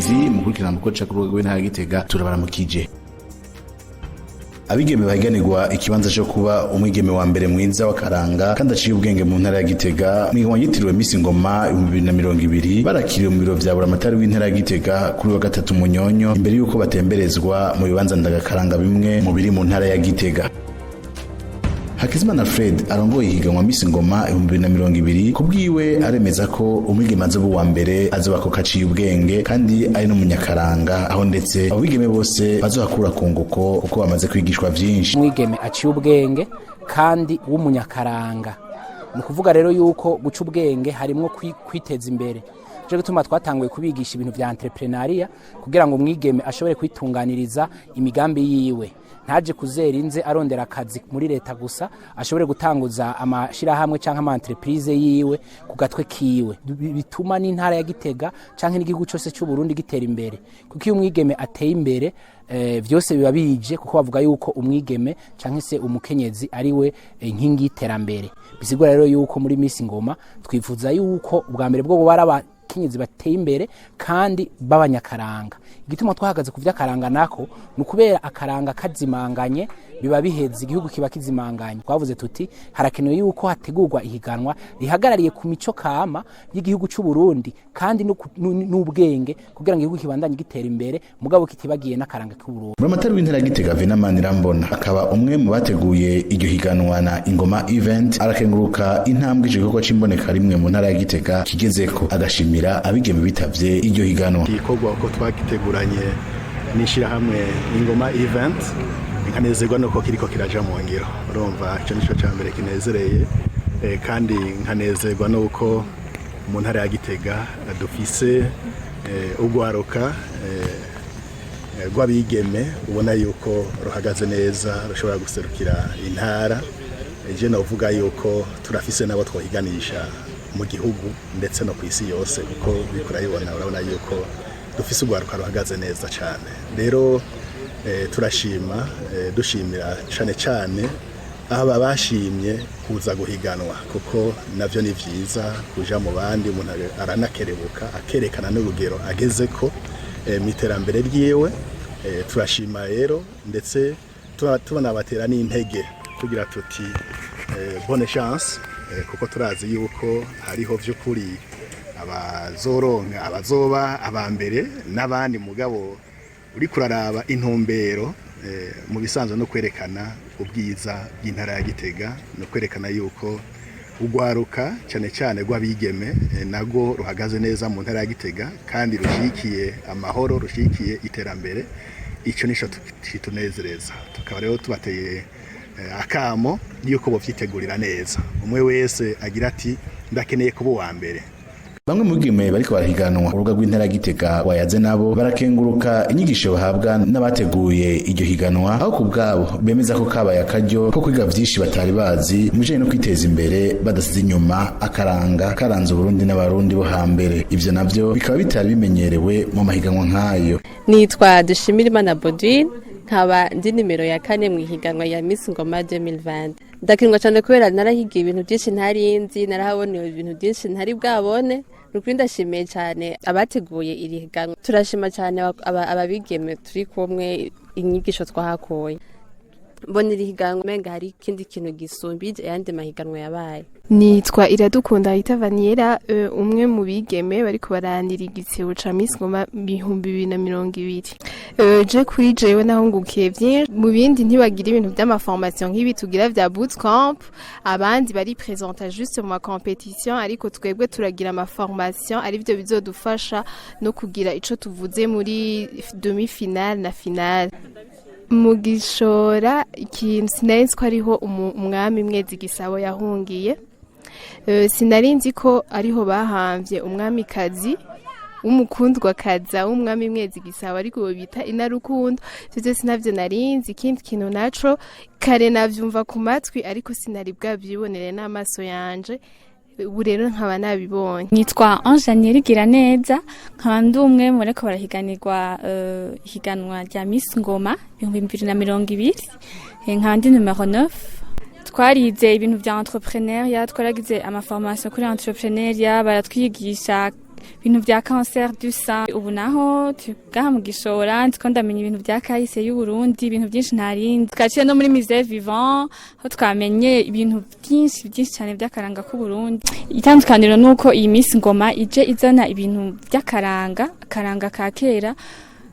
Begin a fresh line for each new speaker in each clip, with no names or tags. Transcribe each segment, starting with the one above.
bakenyezi mukurikirana mukoca kuri w'intara ya Gitega turabaramukije. Abigeme bahiganirwa ikibanza cyo kuba umwigeme wa mbere mwiza w'akaranga kandi aciye ubwenge mu ntara ya Gitega mwihiganwa yitiriwe Miss Ngoma 2020 barakiriwe mu biro vya buramatari w'intara ya Gitega kuri wa gatatu Munyonyo imbere yuko batemberezwa mu bibanza ndagakaranga bimwe mu biri mu ntara ya Gitega. Hakizimana Fred arongoye ihiganwa Miss Ngoma 2020 kubwiwe aremeza ko umwigeme azoba wa mbere azoba ko kaciye ubwenge kandi ari no munyakaranga aho ndetse abigeme bose bazohakura kunguko uko bamaze kwigishwa vyinshi.
Umwigeme aciye ubwenge kandi w'umunyakaranga ni kuvuga rero yuko guca ubwenge harimo kwiteza imbere. Je gutuma twatanguye kubigisha ibintu vya entrepreneuria kugira ngo umwigeme ashobore kwitunganiriza imigambi yiwe. Ntaje kuzera inze arondera akazi muri leta gusa ashobore gutanguza amashira hamwe canke ama entreprise yiwe ku gatwe kiwe bituma n'intara ya Gitega canke n'igihugu cyose cy'u Burundi gitera imbere kuko iyo umwigeme ateye imbere vyose biba bije kuko bavuga yuko umwigeme canke se umukenyezi ari we nkingi iterambere. Bisigura rero yuko muri Miss Ngoma twifuza yuko ubwa mbere bwo baraba kinyizi bateye imbere kandi babanyakaranga. Igituma twahagaze kuvya karanga nako nukubera akaranga kazimanganye biba biheze igihugu kiba kizimanganye. Twavuze tuti harakenewe yuko hategurwa ihiganwa rihagarariye ku mico kama y'igihugu cy'u Burundi kandi n'ubwenge kugira ngo igihugu kibandanye gitera imbere mugabo kitibagiye n'akaranga k'u Burundi.
Buramatari w'intara ya Gitega Venamani Irambona akaba umwe mu bateguye iryo higanwa na Ingoma Event arakenguruka intambwe igikorwa c'imboneka rimwe mu ntara ya Gitega kigezeko agashimira abigeme bitavye iryo higanwa.
Igikorwa uko twagiteguranye nishira hamwe Ingoma Event nkanezerwa nuko kiriko kiraja mu ngiro. Urumva ico nico cyambere kinezereye kandi nkanezerwa nuko mu ntara ya Gitega dufise ugwaruka rw'abigeme ubona yuko ruhagaze neza rushobora guserukira intara. Je navuga yuko turafise nabo twohiganisha mu gihugu ndetse no kwisi yose kuko bikurayibona urabona yuko dufise ugwaruka ruhagaze neza cyane. Rero turashima dushimira cyane aba bashimye kuza guhiganwa kuko navyo ni vyiza kuja mu bandi umuntu aranakerebuka akerekana n'urugero ageze ko miterambere ryiwe. Turashima rero ndetse tubona batera n'intege kugira tuti bonne chance kuko turazi yuko hariho vy'ukuri abazoronka abazoba abambere n'abandi mugabo uri kuraraba intumbero mu bisanzwe no kwerekana ubwiza bw'intara ya Gitega no kwerekana yuko ugwaruka cyane rw'abigeme nago ruhagaze neza mu ntara ya Gitega kandi rushikiye amahoro rushikiye iterambere. Ico nico kitunezereza tukaba rero tubateye akamo yuko bovyitegurira neza umwe wese agira ati ndakeneye kuba wa mbere.
Bamwe mu bigeme bariko barahiganwa urubuga rw'intara ya Gitega wayaze nabo barakenguruka inyigisho bahabwa n'abateguye iryo higanwa aho ku bwabo bemeza ko kabaye akaryo ko kwiga vyinshi batari bazi muje no kwiteza imbere badasize inyuma akaranga karanze Burundi n'abarundi bo hambere. Ivyo navyo bikaba bitari bimenyerewe mu mahiganwa nk'ayo.
Nitwa Dushimirimana Bodwin nkaba ndi nimero ya 4 mu higanwa ya Miss Ngoma 2020. Ndakirwa cyane kubera narahigiye ibintu byinshi ntarinzi narahaboneye ibintu byinshi ntari bwabone. Rukuri ndashimiye cyane abateguye iri higanwa. Turashima cyane ababigeme turi kumwe inyigisho twahakoye. Mbona iri higanwa menga hari ikindi kintu gisumbije yandi mahiganwa yabaye.
Nitwa Iradukunda Itavaniera umwe mu bigeme bariko baranira igitsebo ca Miss Ngoma 2020. Je kuri jewe nahungukiye byinshi mu bindi ntibagira ibintu by'amaformation nk'ibi tugira vya bootcamp abandi bari présenta juste mu competition ariko twebwe turagira amaformation ari byo bizodufasha no kugira ico tuvuze muri demi finale na finale. Mugishora ikintu sinari ko ariho umwami Mwezi Gisabo yahungiye. Sinarinzi ko ariho bahamvye umwami kazi umukundwa kaza umwami Mwezi Gisabo ariko bita inarukundo. Cyo sinavyo narinzi. Ikindi kintu naco kare navyumva ku matwi ariko sinari bwavyibonere n'amaso yanje. Ubu rero nkaba nabibonye.
Nitwa Ange Giraneza nkaba ndi umwe mu reko barahiganirwa higanwa rya Miss Ngoma 2020 nkaba ndi numero 9. Twarize ibintu bya entrepreneuria twaragize amaformation kuri entrepreneuria baratwigisha ibintu vya cancer du sang. Ubu naho tugaha mu Gishora ndiko ndamenya ibintu vya kahise y'u Burundi, ibintu byinshi ntarindi. Twaciye no muri musée vivant aho twamenye ibintu byinshi cyane by'akaranga k'u Burundi. Itandukaniro nuko iyi Miss Ngoma ije izana ibintu by'akaranga, akaranga ka kera,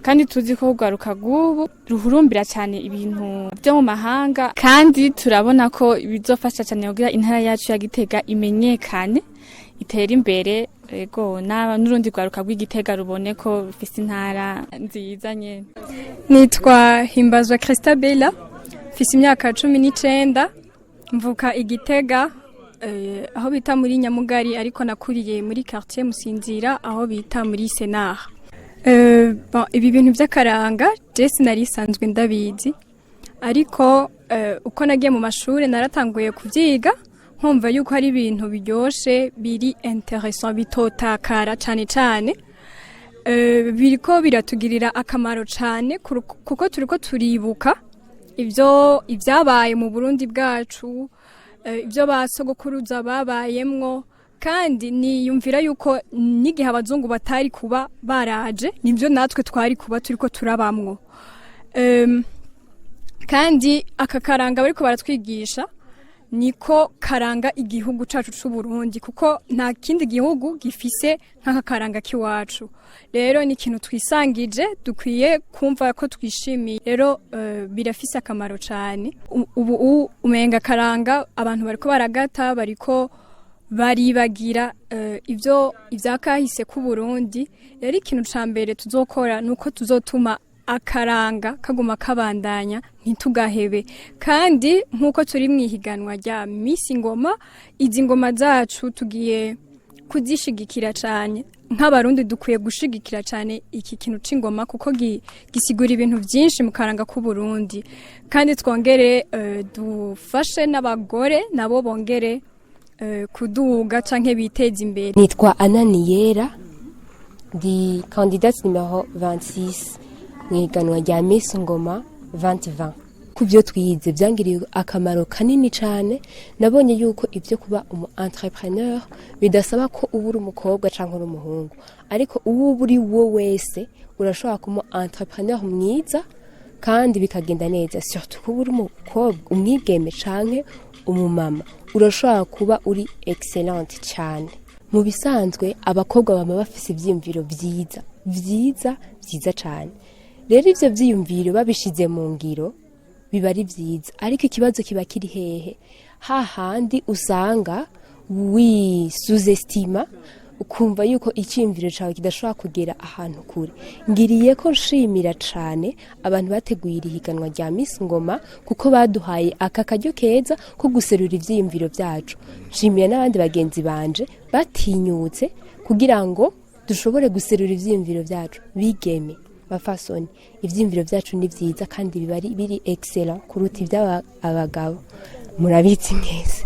kandi tuzi ko ugaruka gubu ruhurumbira cyane ibintu byo mu mahanga, kandi turabona ko bizofasha cyane kugira intara yacu ya Gitega imenyekane, itera imbere, ego n'urundi rwaruka rw'Igitega rubone ko bifise intara nziza nyene.
Nitwa Himbazwa Christabella, mfise imyaka 19, mvuka Igitega, aho bita muri Nyamugari, ariko nakuriye muri quartier Musinzira aho bita muri Senar. Ibi bintu by'akaranga je sinari sanzwe ndabizi, ariko uko nagiye mu mashuri naratanguye kuvyiga, nkumva yuko hari ibintu biryoshe biri intéressant bitotakara cyane biriko biratugirira akamaro cyane, kuko turiko turibuka ibyabaye mu Burundi bwacu, ibyo basogokuruza babayemwo, kandi niyumvira yuko n'igihe abazungu batari kuba baraje nibyo natwe twari kuba turiko turabamwo. Kandi aka karanga bariko baratwigisha niko karanga igihugu cacu c'u Burundi, kuko nta kindi gihugu gifise nk'aka karanga kiwacu. Rero ni ikintu twisangije, dukwiye kumva ko twishimiye. Rero birafise akamaro cyane. Ubu umenga karanga abantu bariko baragata, bariko baribagira ivyakahise ku Burundi. Rero ikintu ca mbere tuzokora nuko tuzotuma akaranga kaguma kabandanya, ntitugahebe. Kandi nkuko turi mwihiganwa rya Miss Ngoma, izi ngoma zacu tugiye kuzishigikira cyane. Nk'abarundi dukwiye gushigikira cyane iki kintu c'ingoma, kuko gisigura ibintu byinshi mu karanga ku Burundi. Kandi twongere dufashe n'abagore nabo bongere kuduga canke biteza imbere.
Nitwa Ananiyera, ndi candidate numero 26 mwiganwa rya Miss Ngoma 2020. Kubyo twize byangiriye akamaro kanini cyane. Nabonye yuko ibyo kuba umu entrepreneur bidasaba ko ubura umukobwa canke umuhungu, ariko ubu buri wo wese urashobora kuba entrepreneur mwiza kandi bikagenda neza. Surtout kuba uri umukobwa, umwigeme canke umumama, urashobora kuba uri excellent cyane. Mu bisanzwe abakobwa bama bafise ivyiyumviro vyiza cyane. Rero ivyo vyiyumviro babishize mu ngiro biba ari vyiza, ariko ikibazo kiba kiri hehe? Hahandi usanga wisuzestima, ukumva yuko icyiyumviro cawe kidashobora kugera ahantu kure. Ngiriye ko nshimira cane abantu bateguye ihiganwa rya Miss Ngoma, kuko baduhaye aka karyo keza ko guserura ivyiyumviro vyacu. Nshimira n'abandi bagenzi banje batinyutse kugira ngo dushobore guserura ivyiyumviro vyacu. Bigeme bafasoni, ivyiyumviro vyacu ni vyiza kandi biri excellent kuruta ivy'abagabo, murabitsi mwese.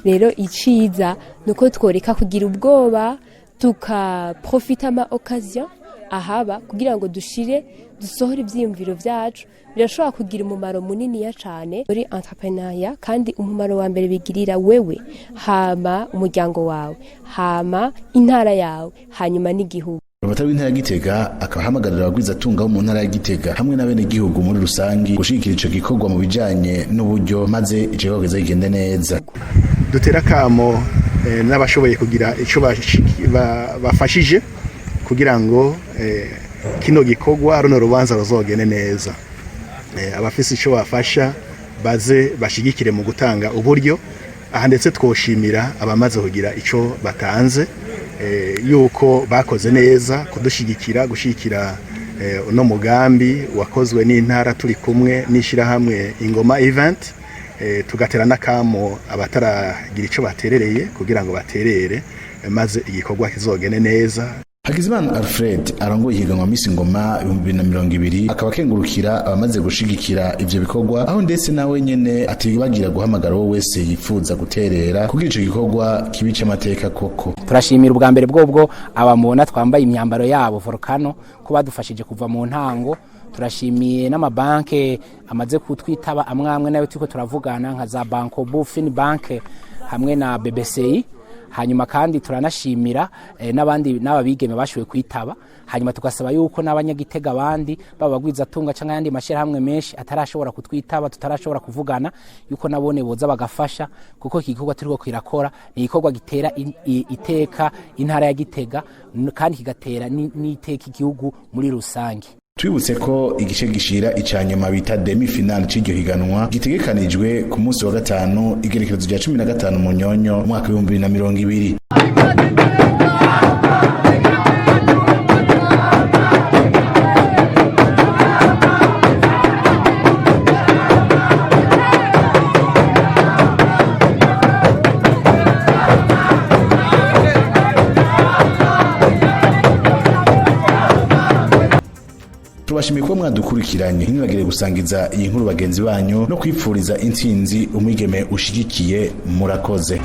Rero iciza nuko tworeka kugira ubwoba, tukaprofita ama occasion ahaba kugira ngo dusohore ivyiyumviro vyacu. Birashobora kugira umumaro munini ya cane muri entrepreneuria, kandi umumaro wa mbere bigirira wewe, hama umuryango wawe, hama intara yawe, hanyuma n'igihugu.
Abatari w'intara ya Gitega akaba hamagarira abagwiza tunga mu ntara ya Gitega hamwe n'abene gihugu muri rusangi gushigikira ico gikorwa mu bijanye n'uburyo, maze ico gikorwa kigende neza.
Dutera kamo n'abashoboye kugira ico bafashije kugira ngo kino gikorwa runo rubanza ruzogene neza. Abafise ico bafasha baze bashigikire mu gutanga uburyo. Aha ndetse twoshimira abamaze kugira ico batanze, yuko bakoze neza gushigikira uno mugambi wakozwe n'intara turi kumwe n'ishirahamwe Ingoma Event. Tugatera n'akamo abataragira ico baterereye kugira ngo baterere, maze igikorwa kizogene neza.
Hakizimana Alfred arongoye ihiganwa Miss Ngoma 2020 akaba kengurukira abamaze gushigikira ivyo bikorwa, aho ndetse nawe nyene atibagira guhamagara wowe wese yifuza guterera kugira ico gikorwa kibice amateka koko.
Turashimira ubwa mbere bwobwo abamubona twambaye imyambaro yabo Volcano ko badufashije kuva mu ntango. Turashimiye n'amabanke amaze kutwitaba amwamwe nayo turiko turavugana nka za Banco Bufin Bank hamwe na BBCI, hanyuma kandi turanashimira n'ababigeme bashoboye kwitaba, hanyuma tugasaba yuko n'abanyagitega abandi babagwizatunga canke ayandi mashirahamwe menshi atarashobora kutwitaba, tutarashobora kuvugana, yuko nabone boza bagafasha, kuko iki gikorwa turiko kirakora ni igikorwa gitera iteka intara ya Gitega kandi kigatera n'iteka igihugu muri rusange.
Twibutse ko igice gishira icanyuma bita demi final c'iryo higanwa gitegekanijwe ku munsi wa gatanu igerekerezo rya 15 Munyonyo umwaka 2020. Tubashimiye ko mwadukurikiranye, ntibagire gusangiza iyi nkuru bagenzi banyu no kwipfuriza intsinzi umwigeme ushigikiye. Murakoze.